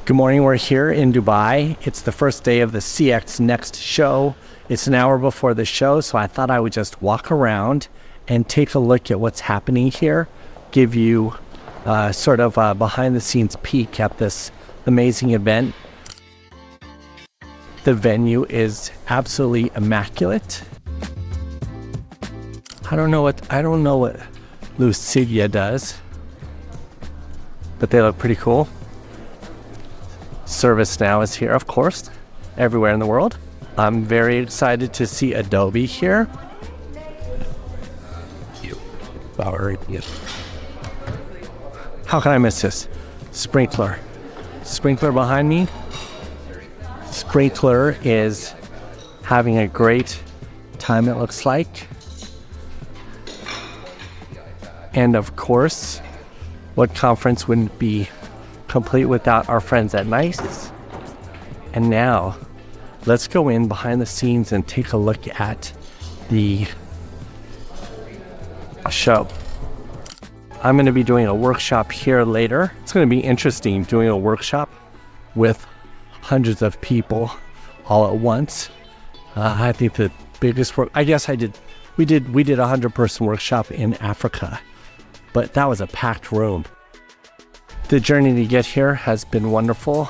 Good morning, we're here in Dubai. It's the first day of the CX NXT show. It's an hour before the show, so I thought I would just walk around and take a look at what's happening here, give you sort of a behind the scenes peek at this amazing event. The venue is absolutely immaculate. I don't know what Lucidia does, but they look pretty cool. ServiceNow is here, of course, everywhere in the world. I'm very excited to see Adobe here. How can I miss this? Sprinkler behind me. Sprinkler is having a great time, it looks like. And of course, what conference wouldn't be complete without our friends at NICE? And now, let's go in behind the scenes and take a look at the show. I'm going to be doing a workshop here later. It's going to be interesting doing a workshop with hundreds of people all at once. I think the biggest work, we did a 100-person workshop in Africa, but that was a packed room. The journey to get here has been wonderful.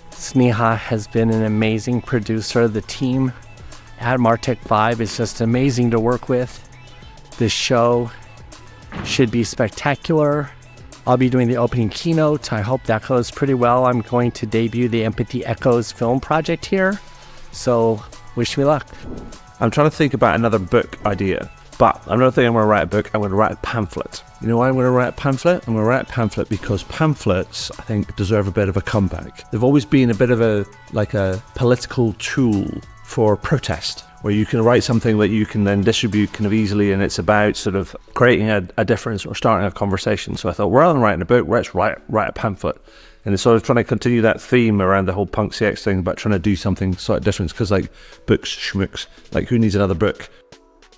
Sneha has been an amazing producer. The team at Martech 5 is just amazing to work with. This show should be spectacular. I'll be doing the opening keynote. I hope that goes pretty well. I'm going to debut the Empathy Echoes film project here. So wish me luck. I'm trying to think about another book idea. But I'm not thinking I'm going to write a book, I'm going to write a pamphlet. You know why I'm going to write a pamphlet? I'm going to write a pamphlet because pamphlets, I think, deserve a bit of a comeback. They've always been a bit of a political tool for protest, where you can write something that you can then distribute kind of easily, and it's about sort of creating a difference or starting a conversation. So I thought, rather than writing a book, let's write a pamphlet. And it's sort of trying to continue that theme around the whole punk CX thing, about trying to do something sort of different, because like books, schmooks, like who needs another book?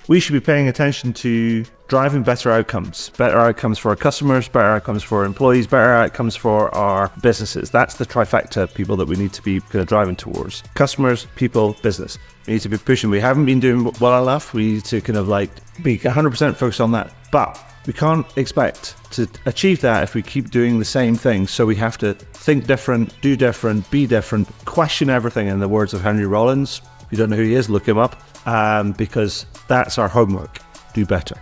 We should be paying attention to driving better outcomes for our customers, better outcomes for our employees, better outcomes for our businesses. That's the trifecta people that we need to be kind of driving towards. Customers, people, business. We need to be pushing. We haven't been doing well enough. We need to kind of like be 100% focused on that. But we can't expect to achieve that if we keep doing the same thing. So we have to think different, do different, be different, question everything, in the words of Henry Rollins. If you don't know who he is, look him up. Because that's our homework. Do better.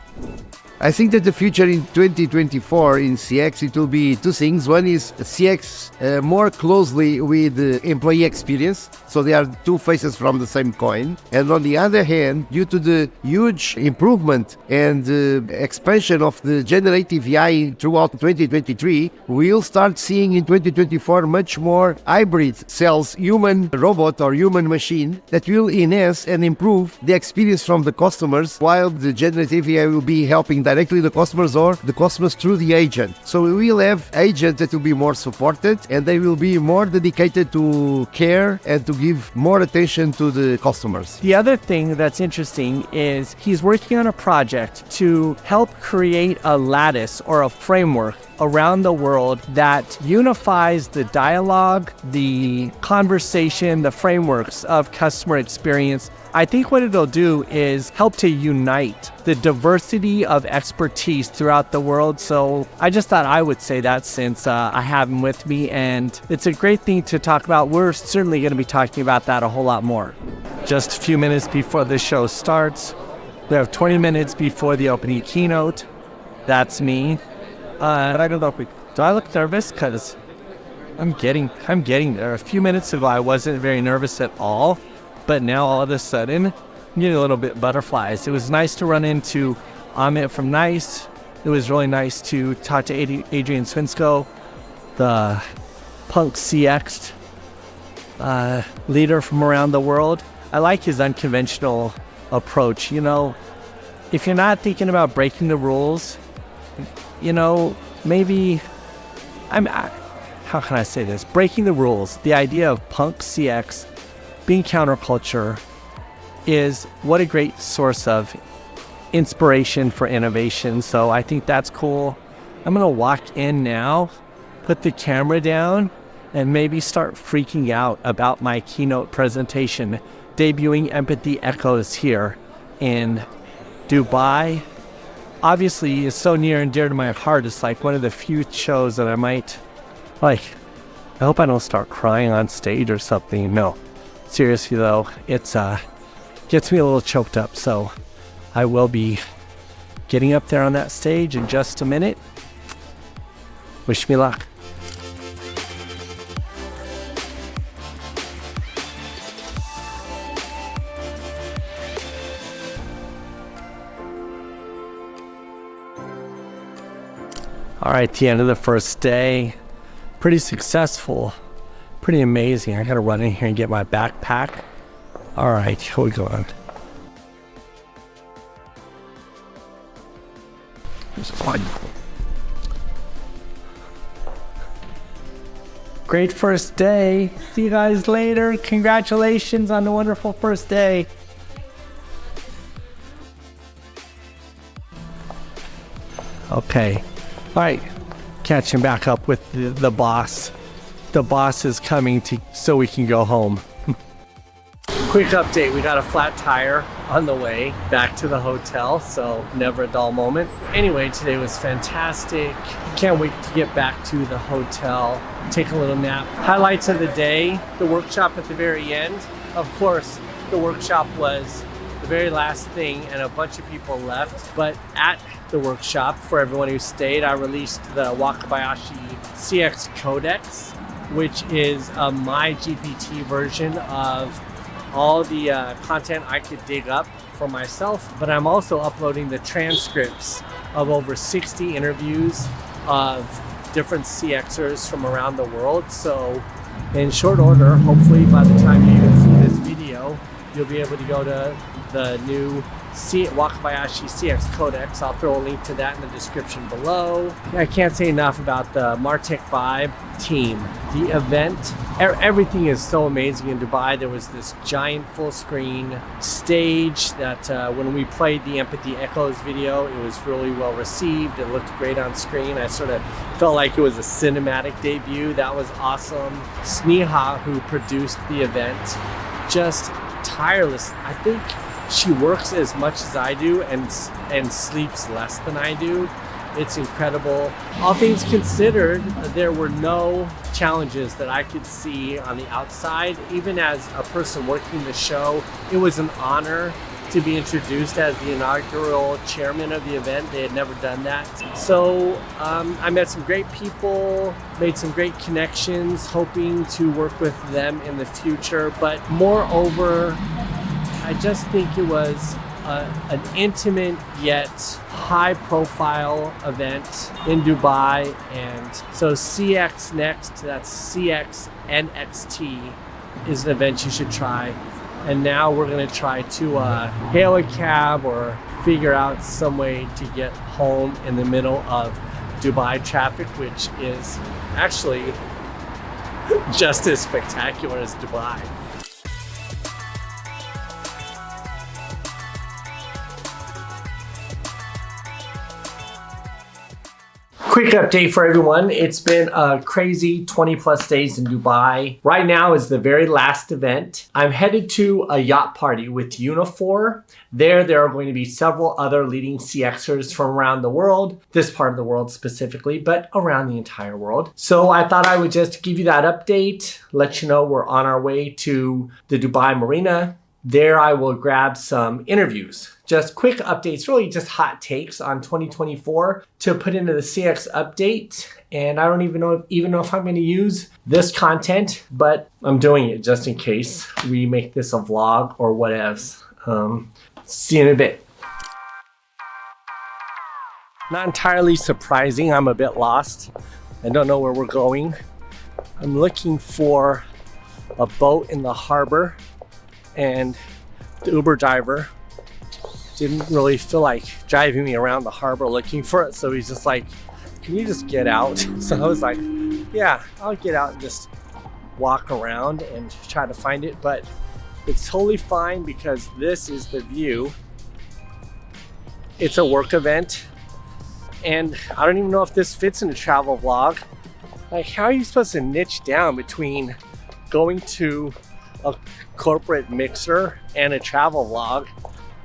I think that the future in 2024 in CX, it will be two things. One is CX more closely with the employee experience. So they are two faces from the same coin. And on the other hand, due to the huge improvement and expansion of the generative AI throughout 2023, we'll start seeing in 2024 much more hybrid cells, human robot or human machine, that will enhance and improve the experience from the customers, while the generative AI will be helping directly the customers or the customers through the agent. So we will have agents that will be more supported, and they will be more dedicated to care and to give more attention to the customers. The other thing that's interesting is he's working on a project to help create a lattice or a framework around the world that unifies the dialogue, the conversation, the frameworks of customer experience. I think what it'll do is help to unite the diversity of expertise throughout the world. So I just thought I would say that, since I have him with me, and it's a great thing to talk about. We're certainly going to be talking about that a whole lot more. Just a few minutes before the show starts, we have 20 minutes before the opening keynote. That's me. I don't know do I look nervous? Because I'm getting there. A few minutes ago, I wasn't very nervous at all. But now all of a sudden, I'm getting a little bit butterflies. It was nice to run into Amit from NICE. It was really nice to talk to Adrian Swinsko, the punk CX leader from around the world. I like his unconventional approach. You know, if you're not thinking about breaking the rules, you know, maybe how can I say this? Breaking the rules, the idea of punk CX being counterculture, is what a great source of inspiration for innovation. So I think that's cool. I'm gonna walk in now, put the camera down, and maybe start freaking out about my keynote presentation debuting Empathy Echoes here in Dubai. Obviously, it's so near and dear to my heart. It's like one of the few shows that I might, like, I hope I don't start crying on stage or something. No, seriously though, it's gets me a little choked up. So I will be getting up there on that stage in just a minute. Wish me luck. All right, the end of the first day. Pretty successful, pretty amazing. I gotta run in here and get my backpack. All right, here we go on. This is fun. Great first day. See you guys later. Congratulations on the wonderful first day. Okay. All right, catching back up with the boss. The boss is coming so we can go home. Quick update, we got a flat tire on the way back to the hotel, so never a dull moment. Anyway, today was fantastic. Can't wait to get back to the hotel, take a little nap. Highlights of the day, the workshop at the very end. Of course, the workshop was the very last thing and a bunch of people left, but at the workshop, for everyone who stayed, I released the Wakabayashi CX Codex, which is a my GPT version of all the content I could dig up for myself, but I'm also uploading the transcripts of over 60 interviews of different CXers from around the world. So in short order, hopefully by the time you even see this video, you'll be able to go to the new Wakabayashi CX Codex. I'll throw a link to that in the description below. I can't say enough about the Martech Vibe team. The event, everything is so amazing in Dubai. There was this giant full screen stage that when we played the Empathy Echoes video, it was really well received. It looked great on screen. I sort of felt like it was a cinematic debut. That was awesome. Sneha, who produced the event, just tireless. I think she works as much as I do and sleeps less than I do. It's incredible. All things considered, there were no challenges that I could see on the outside. Even as a person working the show, it was an honor to be introduced as the inaugural chairman of the event. They had never done that. So I met some great people, made some great connections, hoping to work with them in the future. But moreover, I just think it was an intimate yet high-profile event in Dubai. And so CX Next, that's CX NXT, is an event you should try. And now we're gonna try to hail a cab or figure out some way to get home in the middle of Dubai traffic, which is actually just as spectacular as Dubai. Quick update for everyone. It's been a crazy 20 plus days in Dubai. Right now is the very last event. I'm headed to a yacht party with Unifor. There are going to be several other leading CXers from around the world, this part of the world specifically, but around the entire world. So I thought I would just give you that update, let you know we're on our way to the Dubai Marina. There I will grab some interviews. Just quick updates, really just hot takes on 2024 to put into the CX update. And I don't even know if I'm going to use this content, but I'm doing it just in case we make this a vlog or whatevs. See you in a bit. Not entirely surprising, I'm a bit lost. I don't know where we're going. I'm looking for a boat in the harbor, and the Uber driver didn't really feel like driving me around the harbor looking for it. So he's just like, can you just get out? So I was like, yeah, I'll get out and just walk around and try to find it. But it's totally fine because this is the view. It's a work event. And I don't even know if this fits in a travel vlog, Like, how are you supposed to niche down between going to a corporate mixer and a travel vlog,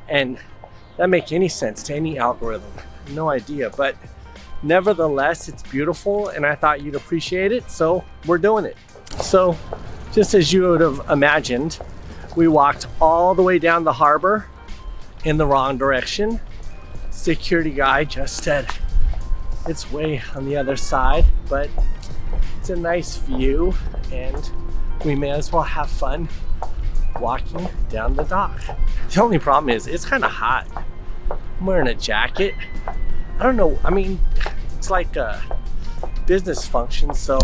and that make any sense to any algorithm? No idea, but nevertheless, it's beautiful, and I thought you'd appreciate it, so we're doing it. So, just as you would have imagined, we walked all the way down the harbor in the wrong direction. Security guy just said it's way on the other side, but it's a nice view, and we may as well have fun walking down the dock. The only problem is it's kind of hot. I'm wearing a jacket. I don't know, I mean, it's like a business function, so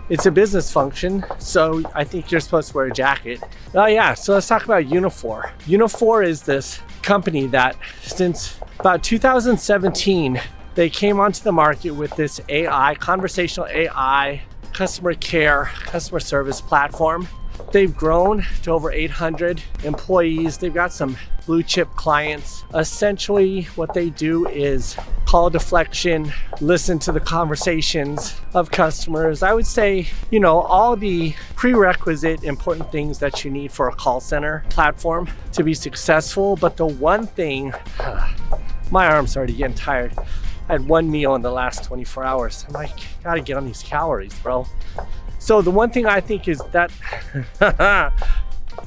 it's a business function, so I think you're supposed to wear a jacket. Oh yeah, so let's talk about Uniphore. Uniphore is this company that since about 2017, they came onto the market with this AI, conversational AI, customer care, customer service platform. They've grown to over 800 employees. They've got some blue chip clients. Essentially, what they do is call deflection, listen to the conversations of customers. I would say, you know, all the prerequisite important things that you need for a call center platform to be successful. But the one thing, my arm's already getting tired. I had one meal in the last 24 hours. I'm like, gotta get on these calories, bro. So the one thing I think is that,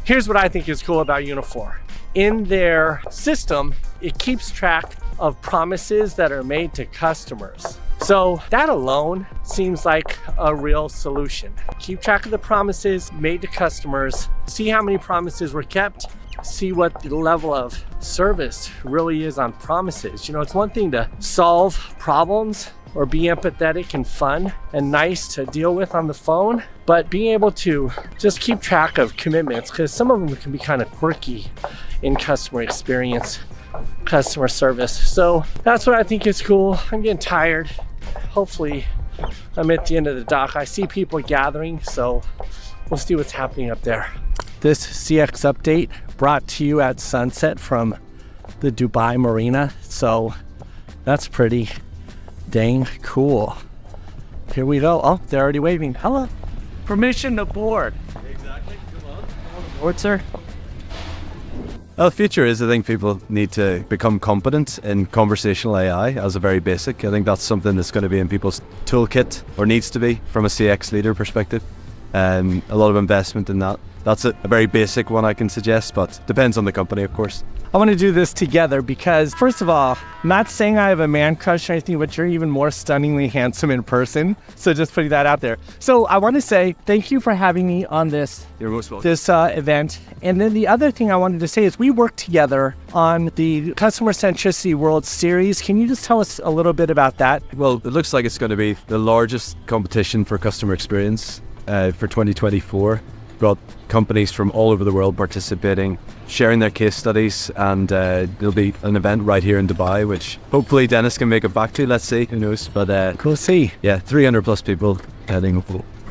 here's what I think is cool about Uniphore. In their system, it keeps track of promises that are made to customers. So that alone seems like a real solution. Keep track of the promises made to customers, see how many promises were kept, see what the level of service really is on promises. You know, it's one thing to solve problems or be empathetic and fun and nice to deal with on the phone, but being able to just keep track of commitments, because some of them can be kind of quirky in customer experience, customer service. So that's what I think is cool. I'm getting tired. Hopefully I'm at the end of the dock. I see people gathering, so we'll see what's happening up there. This CX update brought to you at sunset from the Dubai Marina. So that's pretty dang cool. Here we go. Oh, they're already waving. Hello. Permission to board. Exactly. Come on. Come on board, sir. Well, the future is, I think people need to become competent in conversational AI as a very basic. I think that's something that's going to be in people's toolkit, or needs to be from a CX leader perspective. A lot of investment in that. That's a very basic one I can suggest, but depends on the company, of course. I want to do this together because, first of all, I'm not saying I have a man crush or anything, but you're even more stunningly handsome in person. So just putting that out there. So I want to say thank you for having me on this, You're most welcome. event. And then the other thing I wanted to say is we worked together on the Customer-Centricity World Series. Can you just tell us a little bit about that? Well, it looks like it's going to be the largest competition for customer experience for 2024. Brought companies from all over the world participating, sharing their case studies, and there'll be an event right here in Dubai, which hopefully Dennis can make it back to. Let's see, who knows? But We'll see. yeah, 300 plus people heading up.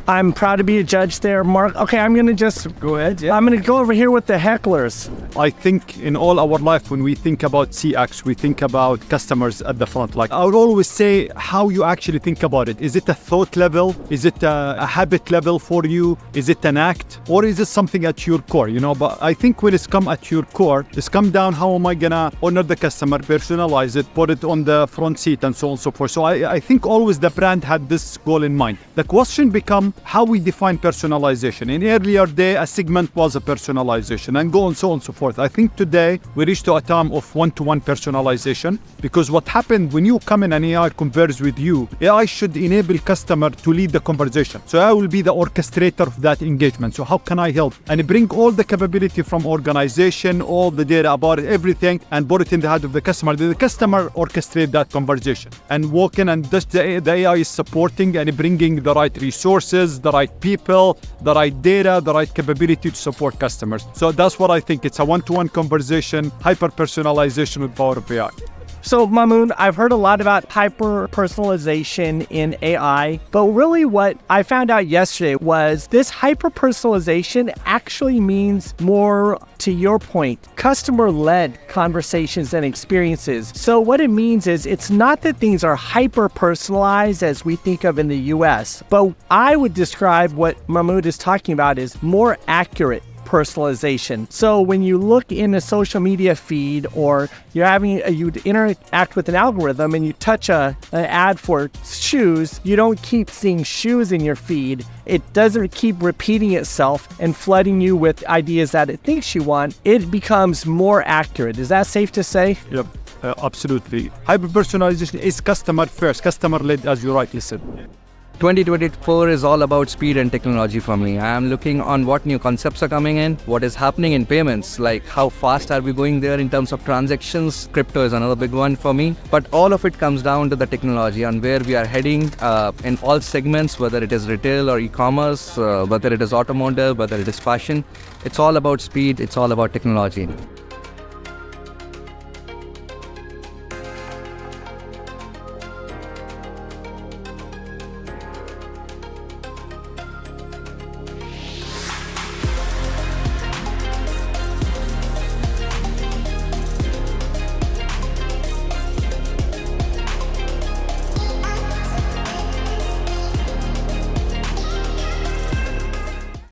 I'm proud to be a judge there, Mark. Okay, I'm going to just Go ahead, yeah. I'm going to go over here with the hecklers. I think in all our life, when we think about CX, we think about customers at the front. Like I would always say, how you actually think about it. Is it a thought level? Is it a habit level for you? Is it an act? Or is it something at your core? You know, but I think when it's come at your core, it's come down, how am I gonna honor the customer, personalize it, put it on the front seat, and so on and so forth. So I think always the brand had this goal in mind. The question become how we define personalization. In earlier day, a segment was a personalization, and go on, so on and so forth. I think today we reached to a time of one-to-one personalization, because what happened when you come in and AI converse with you, AI should enable customer to lead the conversation. So I will be the orchestrator of that engagement. So how can I help? And bring all the capability from organization, all the data about it, everything, and put it in the head of the customer. The customer orchestrate that conversation and walk in, and just the AI is supporting and bringing the right resources, the right people, the right data, the right capability to support customers. So that's what I think. It's a one-to-one conversation, hyper-personalization with power of AI. So Mamoon, I've heard a lot about hyper-personalization in AI, but really what I found out yesterday was this hyper-personalization actually means more, to your point, customer-led conversations and experiences. So what it means is it's not that things are hyper-personalized as we think of in the US, but I would describe what Mahmoud is talking about is more accurate personalization. So when you look in a social media feed or you interact with an algorithm and you touch an ad for shoes, you don't keep seeing shoes in your feed. It doesn't keep repeating itself and flooding you with ideas that it thinks you want. It becomes more accurate. Is that safe to say? Yep, absolutely. Hyper-personalization is customer first, customer-led, as you rightly said. 2024 is all about speed and technology for me. I am looking on what new concepts are coming in, what is happening in payments, like how fast are we going there in terms of transactions. Crypto is another big one for me. But all of it comes down to the technology and where we are heading in all segments, whether it is retail or e-commerce, whether it is automotive, whether it is fashion. It's all about speed, it's all about technology.